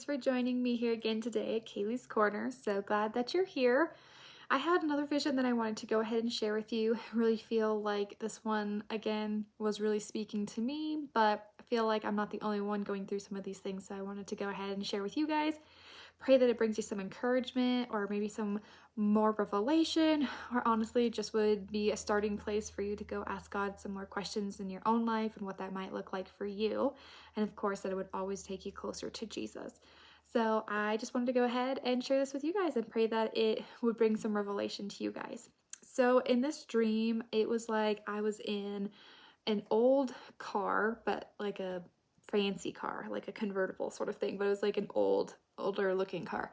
Thanks for joining me here again today at Kaylee's Corner. So glad that you're here. I had another vision that I wanted to go ahead and share with you. I really feel like this one, again, was really speaking to me, but I feel like I'm not the only one going through some of these things, so I wanted to go ahead and share with you guys. Pray that it brings you some encouragement or maybe some more revelation, or honestly just would be a starting place for you to go ask God some more questions in your own life and what that might look like for you. And of course, that it would always take you closer to Jesus. So I just wanted to go ahead and share this with you guys and pray that it would bring some revelation to you guys. So in this dream, it was like I was in an old car, but like a fancy car, like a convertible sort of thing, but it was like an older looking car.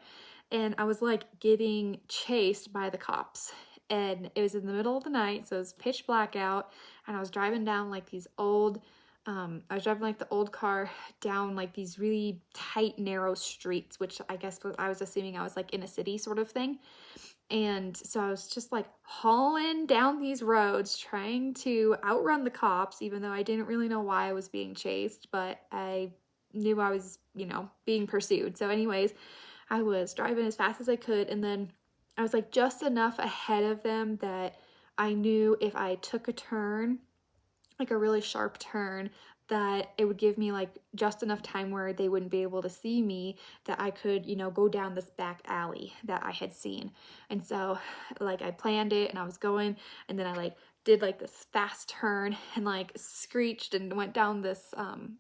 And I was like getting chased by the cops. And it was in the middle of the night, so it was pitch black out, and I was driving down like these old I was driving like the old car down like these really tight, narrow streets, which I guess I was assuming I was like in a city sort of thing. And so I was just like hauling down these roads trying to outrun the cops, even though I didn't really know why I was being chased, but I knew I was, being pursued. So anyways, I was driving as fast as I could, and then I was like just enough ahead of them that I knew if I took a turn, like a really sharp turn, that it would give me like just enough time where they wouldn't be able to see me, that I could, go down this back alley that I had seen. And so like I planned it and I was going, and then I like did like this fast turn and like screeched and went down this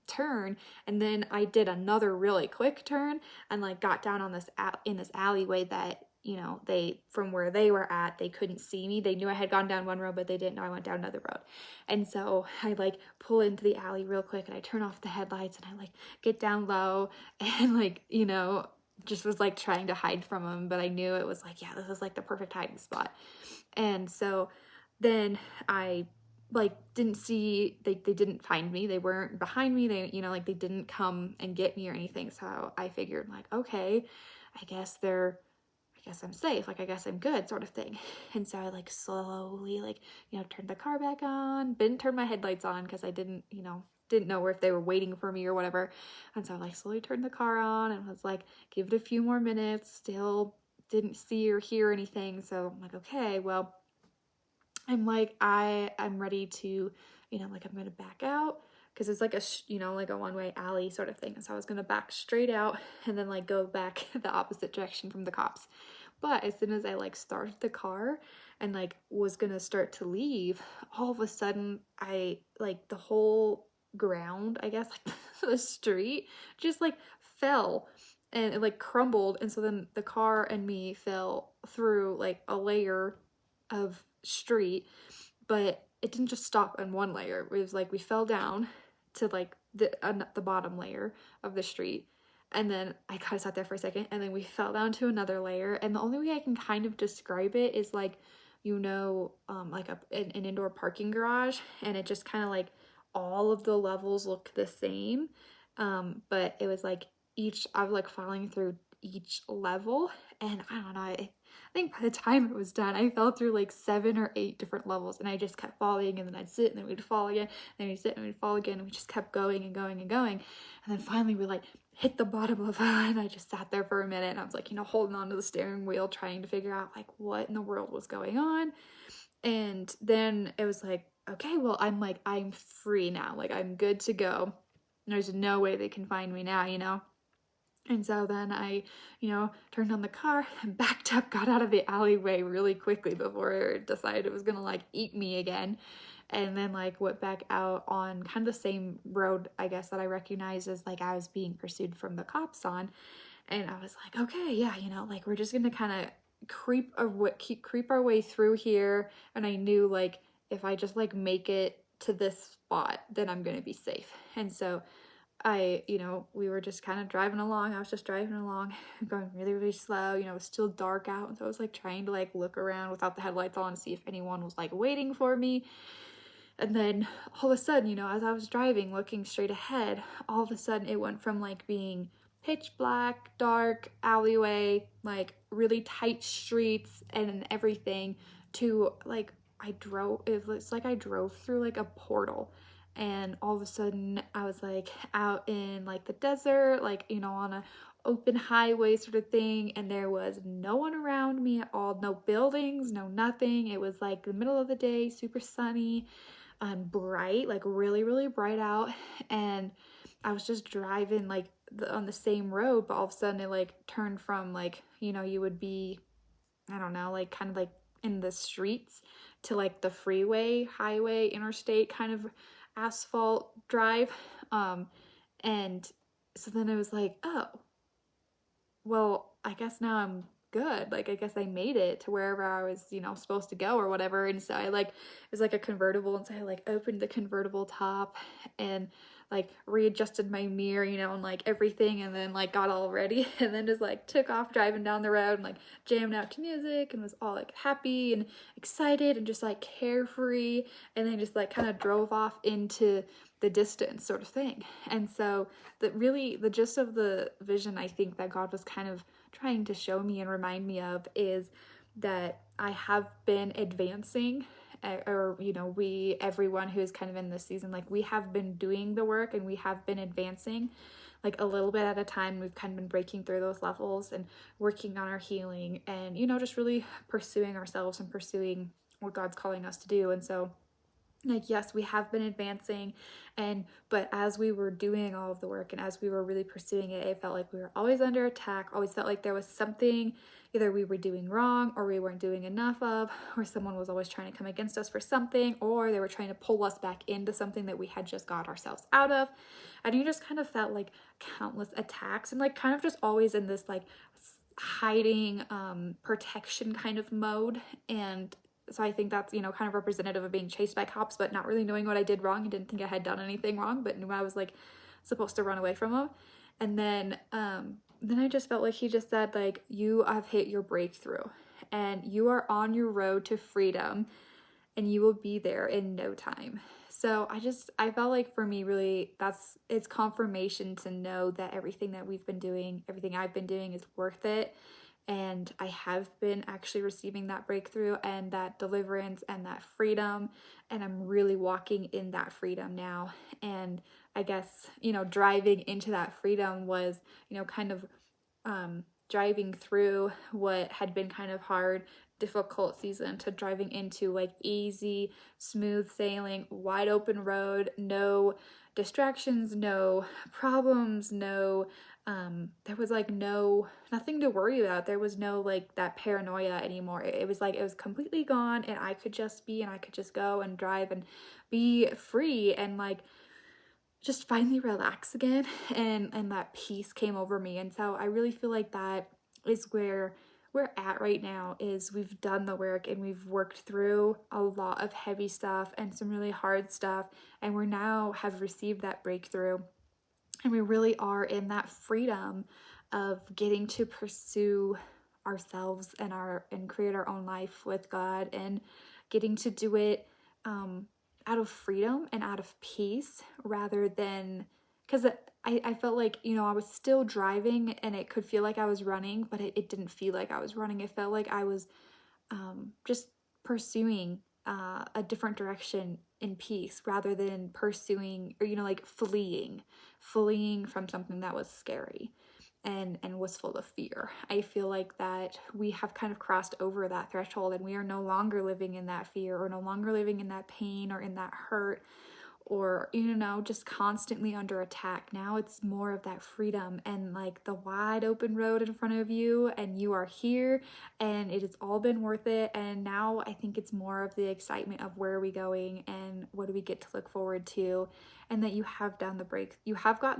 turn, and then I did another really quick turn and like got down on this in this alleyway that they, from where they were at, they couldn't see me. They knew I had gone down one road, but they didn't know I went down another road. And so I like pull into the alley real quick and I turn off the headlights and I like get down low and like, just was like trying to hide from them. But I knew it was like, yeah, this is like the perfect hiding spot. And so then I like didn't see, they didn't find me. They weren't behind me. They, like they didn't come and get me or anything. So I figured like, okay, I guess I'm safe, like I guess I'm good sort of thing. And so I like slowly like, turned the car back on, didn't turn my headlights on because I didn't know if they were waiting for me or whatever. And so I like slowly turned the car on and was like, give it a few more minutes, still didn't see or hear anything. So I'm like, okay, well, I'm like, I'm ready to, like I'm gonna back out, because it's like like a one-way alley sort of thing. And so I was gonna back straight out and then like go back the opposite direction from the cops. But as soon as I like started the car and like was gonna start to leave, all of a sudden I like the whole ground, I guess, like the street just like fell and it like crumbled. And so then the car and me fell through like a layer of street, but it didn't just stop on one layer. It was like we fell down to like the bottom layer of the street, and then I kind of sat there for a second, and then we fell down to another layer. And the only way I can kind of describe it is like, like an indoor parking garage, and it just kind of like all of the levels look the same, but it was like I was like falling through each level, and I don't know, I think by the time it was done, I fell through like 7 or 8 different levels, and I just kept falling, and then I'd sit and then we'd fall again, and then we'd sit and we'd fall again, and we just kept going and going and going. And then finally we like hit the bottom of it, and I just sat there for a minute, and I was like, holding on to the steering wheel, trying to figure out like what in the world was going on. And then it was like, okay, well, I'm free now, like I'm good to go. There's no way they can find me now. And so then I, turned on the car and backed up, got out of the alleyway really quickly before it decided it was gonna like eat me again. And then like went back out on kind of the same road, I guess, that I recognized as like I was being pursued from the cops on. And I was like, okay, yeah, like we're just gonna kind of creep our way through here. And I knew like if I just like make it to this spot, then I'm gonna be safe. And so we were just kind of driving along. I was just driving along, going really, really slow. It was still dark out. And so I was like trying to like look around without the headlights on to see if anyone was like waiting for me. And then all of a sudden, as I was driving, looking straight ahead, all of a sudden it went from like being pitch black, dark alleyway, like really tight streets and everything, to like it was like I drove through like a portal. And all of a sudden I was like out in like the desert, like, on a open highway sort of thing, and there was no one around me at all, no buildings, no nothing. It was like the middle of the day, super sunny and bright, like really, really bright out. And I was just driving like on the same road, but all of a sudden it like turned from like, you know, you would be, I don't know, like kind of like in the streets to like the freeway, highway, interstate kind of asphalt drive. And so then I was like, oh, well, I guess now I'm good. Like, I guess I made it to wherever I was, you know, supposed to go or whatever. And so I like, it was like a convertible. And so I like opened the convertible top and like readjusted my mirror, you know, and like everything. And then like got all ready and then just like took off driving down the road and like jammed out to music and was all like happy and excited and just like carefree. And then just like kind of drove off into the distance sort of thing. And so the gist of the vision I think that God was kind of trying to show me and remind me of is that I have been advancing, or you know, everyone who is kind of in this season, like we have been doing the work and we have been advancing like a little bit at a time. We've kind of been breaking through those levels and working on our healing and, you know, just really pursuing ourselves and pursuing what God's calling us to do. And so like, yes, we have been advancing, but as we were doing all of the work and as we were really pursuing it, it felt like we were always under attack, always felt like there was something either we were doing wrong or we weren't doing enough of, or someone was always trying to come against us for something, or they were trying to pull us back into something that we had just got ourselves out of. And you just kind of felt like countless attacks and like kind of just always in this like hiding, protection kind of mode. And so I think that's, you know, kind of representative of being chased by cops, but not really knowing what I did wrong. I didn't think I had done anything wrong, but knew I was like supposed to run away from them. And then I just felt like he just said like, you have hit your breakthrough and you are on your road to freedom and you will be there in no time. So I felt like for me, really, it's confirmation to know that everything that we've been doing, everything I've been doing is worth it. And I have been actually receiving that breakthrough and that deliverance and that freedom. And I'm really walking in that freedom now. And I guess, you know, driving into that freedom was, you know, kind of driving through what had been kind of hard, difficult season to driving into like easy, smooth sailing, wide open road, no distractions, no problems, no there was like nothing to worry about. There was no like that paranoia anymore. It was like it was completely gone and I could just be and I could just go and drive and be free and like just finally relax again, and that peace came over me. And so I really feel like that is where we're at right now, is we've done the work and we've worked through a lot of heavy stuff and some really hard stuff, and we're now have received that breakthrough. And we really are in that freedom of getting to pursue ourselves and create our own life with God, and getting to do it out of freedom and out of peace, rather than, because I felt like, you know, I was still driving and it could feel like I was running, but it didn't feel like I was running. It felt like I was just pursuing a different direction in peace, rather than pursuing, or, you know, like fleeing from something that was scary and was full of fear. I feel like that we have kind of crossed over that threshold and we are no longer living in that fear, or no longer living in that pain or in that hurt, or, you know, just constantly under attack. Now it's more of that freedom and like the wide open road in front of you, and you are here and it has all been worth it. And now I think it's more of the excitement of where are we going and what do we get to look forward to, and that you have gotten the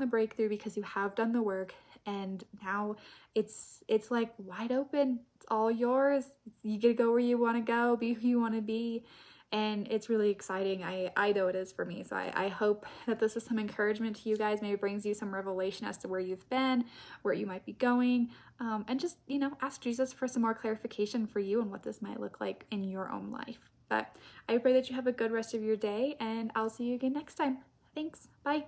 breakthrough because you have done the work, and now it's like wide open. It's all yours. You get to go where you want to go, be who you want to be. And it's really exciting. I know it is for me. So I hope that this is some encouragement to you guys. Maybe it brings you some revelation as to where you've been, where you might be going, and just, you know, ask Jesus for some more clarification for you and what this might look like in your own life. But I pray that you have a good rest of your day, and I'll see you again next time. Thanks. Bye.